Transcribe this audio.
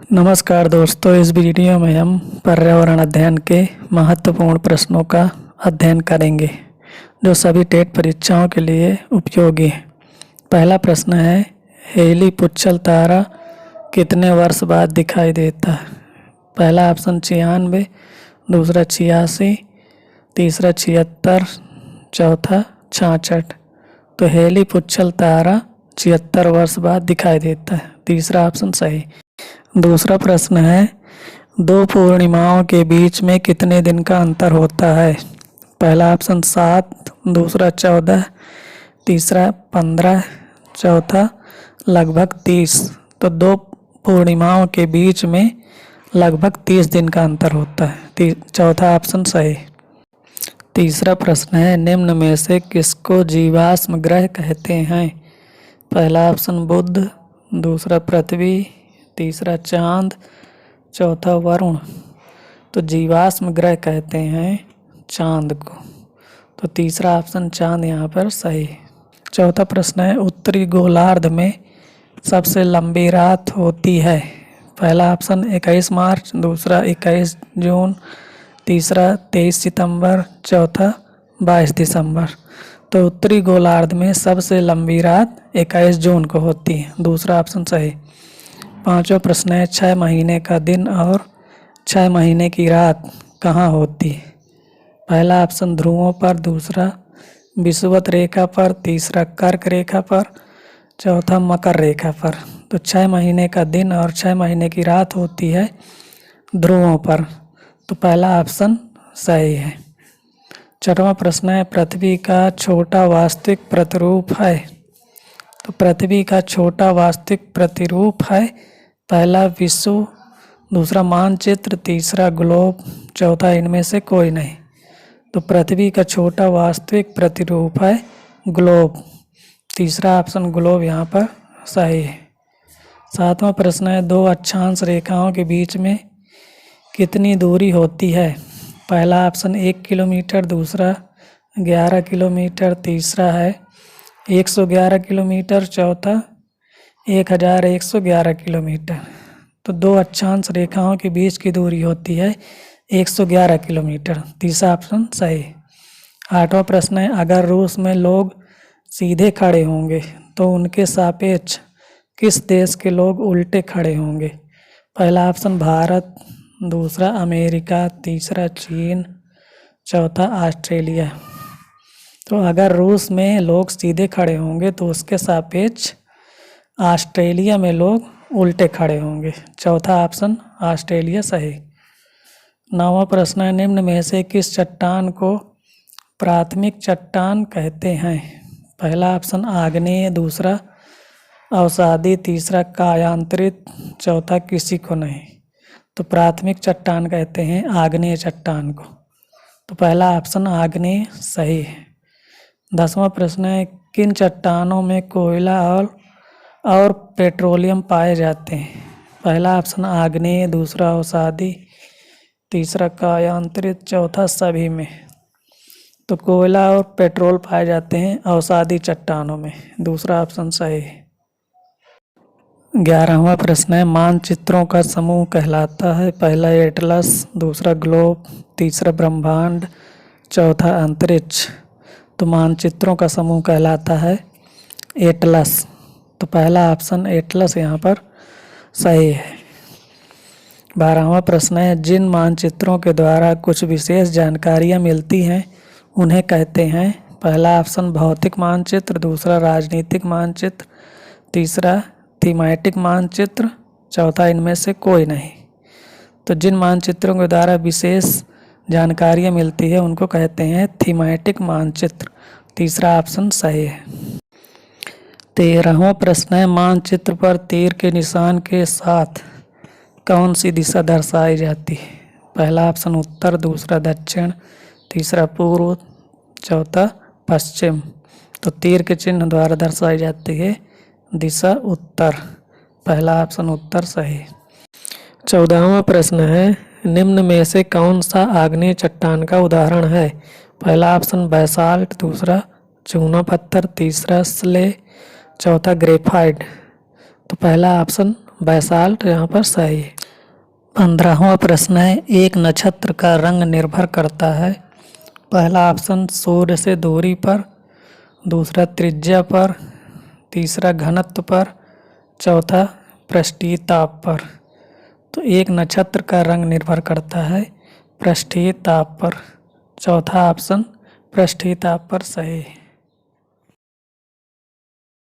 नमस्कार दोस्तों, इस वीडियो में हम पर्यावरण अध्ययन के महत्वपूर्ण प्रश्नों का अध्ययन करेंगे जो सभी टेट परीक्षाओं के लिए उपयोगी है। पहला प्रश्न है, हेली पुच्छल तारा कितने वर्ष बाद दिखाई देता है? पहला ऑप्शन 96, दूसरा 86, तीसरा 76, चौथा 66। तो हेली पुच्छल तारा 76 वर्ष बाद दिखाई देता है, तीसरा ऑप्शन सही। दूसरा प्रश्न है, दो पूर्णिमाओं के बीच में कितने दिन का अंतर होता है? पहला ऑप्शन 7, दूसरा 14, तीसरा 15, चौथा लगभग 30। तो दो पूर्णिमाओं के बीच में लगभग 30 दिन का अंतर होता है, चौथा ऑप्शन सही। तीसरा प्रश्न है, निम्न में से किसको जीवाश्म ग्रह कहते हैं? पहला ऑप्शन बुध, दूसरा पृथ्वी, तीसरा चांद, चौथा वरुण। तो जीवाश्म ग्रह कहते हैं चांद को, तो तीसरा ऑप्शन चांद यहाँ पर सही है। चौथा प्रश्न है, उत्तरी गोलार्ध में सबसे लंबी रात होती है? पहला ऑप्शन 21 मार्च, दूसरा 21 जून, तीसरा 23 सितंबर, चौथा 22 दिसंबर। तो उत्तरी गोलार्ध में सबसे लंबी रात 21 जून को होती है, दूसरा ऑप्शन सही। पांचवा प्रश्न है, 6 महीने का दिन और 6 महीने की रात कहाँ होती है? पहला ऑप्शन ध्रुवों पर, दूसरा विषुवत रेखा पर, तीसरा कर्क रेखा पर, चौथा मकर रेखा पर। तो 6 महीने का दिन और 6 महीने की रात होती है ध्रुवों पर, तो पहला ऑप्शन सही है। छठवां प्रश्न है, पृथ्वी का छोटा वास्तविक प्रतिरूप है? तो पृथ्वी का छोटा वास्तविक प्रतिरूप है पहला विश्व, दूसरा मानचित्र, तीसरा ग्लोब, चौथा इनमें से कोई नहीं। तो पृथ्वी का छोटा वास्तविक प्रतिरूप है ग्लोब, तीसरा ऑप्शन ग्लोब यहाँ पर सही है। सातवां प्रश्न है, दो अक्षांश रेखाओं के बीच में कितनी दूरी होती है? पहला ऑप्शन 1 किलोमीटर, दूसरा 11 किलोमीटर, तीसरा है 111 किलोमीटर, चौथा 1111 किलोमीटर। तो दो अक्षांश रेखाओं के बीच की दूरी होती है 111 किलोमीटर, तीसरा ऑप्शन सही। आठवां प्रश्न है, अगर रूस में लोग सीधे खड़े होंगे तो उनके सापेक्ष किस देश के लोग उल्टे खड़े होंगे? पहला ऑप्शन भारत, दूसरा अमेरिका, तीसरा चीन, चौथा ऑस्ट्रेलिया। तो अगर रूस में लोग सीधे खड़े होंगे तो उसके सापेक्ष ऑस्ट्रेलिया में लोग उल्टे खड़े होंगे, चौथा ऑप्शन ऑस्ट्रेलिया सही। नौवां प्रश्न है, निम्न में से किस चट्टान को प्राथमिक चट्टान कहते हैं? पहला ऑप्शन आग्नेय, दूसरा अवसादी, तीसरा कायांतरित, चौथा किसी को नहीं। तो प्राथमिक चट्टान कहते हैं आग्नेय चट्टान को, तो पहला ऑप्शन आग्नेय सही है। 10वां प्रश्न है, किन चट्टानों में कोयला और पेट्रोलियम पाए जाते हैं? पहला ऑप्शन आग्नेय, दूसरा अवसादी, तीसरा कायांतरित, चौथा सभी में। तो कोयला और पेट्रोल पाए जाते हैं अवसादी चट्टानों में, दूसरा ऑप्शन सही है। 11वां प्रश्न है, मानचित्रों का समूह कहलाता है? पहला एटलस, दूसरा ग्लोब, तीसरा ब्रह्मांड, चौथा अंतरिक्ष। तो मानचित्रों का समूह कहलाता है एटलस, तो पहला ऑप्शन एटलस यहाँ पर सही है। 12वां प्रश्न है, जिन मानचित्रों के द्वारा कुछ विशेष जानकारियाँ मिलती हैं उन्हें कहते हैं? पहला ऑप्शन भौतिक मानचित्र, दूसरा राजनीतिक मानचित्र, तीसरा थीमैटिक मानचित्र, चौथा इनमें से कोई नहीं। तो जिन मानचित्रों के द्वारा विशेष जानकारियाँ मिलती है उनको कहते हैं थीमैटिक मानचित्र, तीसरा ऑप्शन सही है। 13वां प्रश्न है, मानचित्र पर तीर के निशान के साथ कौन सी दिशा दर्शाई जाती है? पहला ऑप्शन उत्तर, दूसरा दक्षिण, तीसरा पूर्व, चौथा पश्चिम। तो तीर के चिन्ह द्वारा दर्शाई जाती है दिशा उत्तर, पहला ऑप्शन उत्तर सही। 14वां प्रश्न है, निम्न में से कौन सा आग्नेय चट्टान का उदाहरण है? पहला ऑप्शन बैसाल्ट, दूसरा चूना पत्थर, तीसरा स्ले, चौथा ग्रेफाइट। तो पहला ऑप्शन बैसाल्ट यहाँ पर सही है। 15वां प्रश्न है, एक नक्षत्र का रंग निर्भर करता है। पहला ऑप्शन सूर्य से दूरी पर, दूसरा त्रिज्या पर, तीसरा घनत्व पर, चौथा पृष्ठीय ताप पर। तो एक नक्षत्र का रंग निर्भर करता है पृष्ठीय ताप पर। चौथा ऑप्शन पृष्ठीय ताप पर सही है।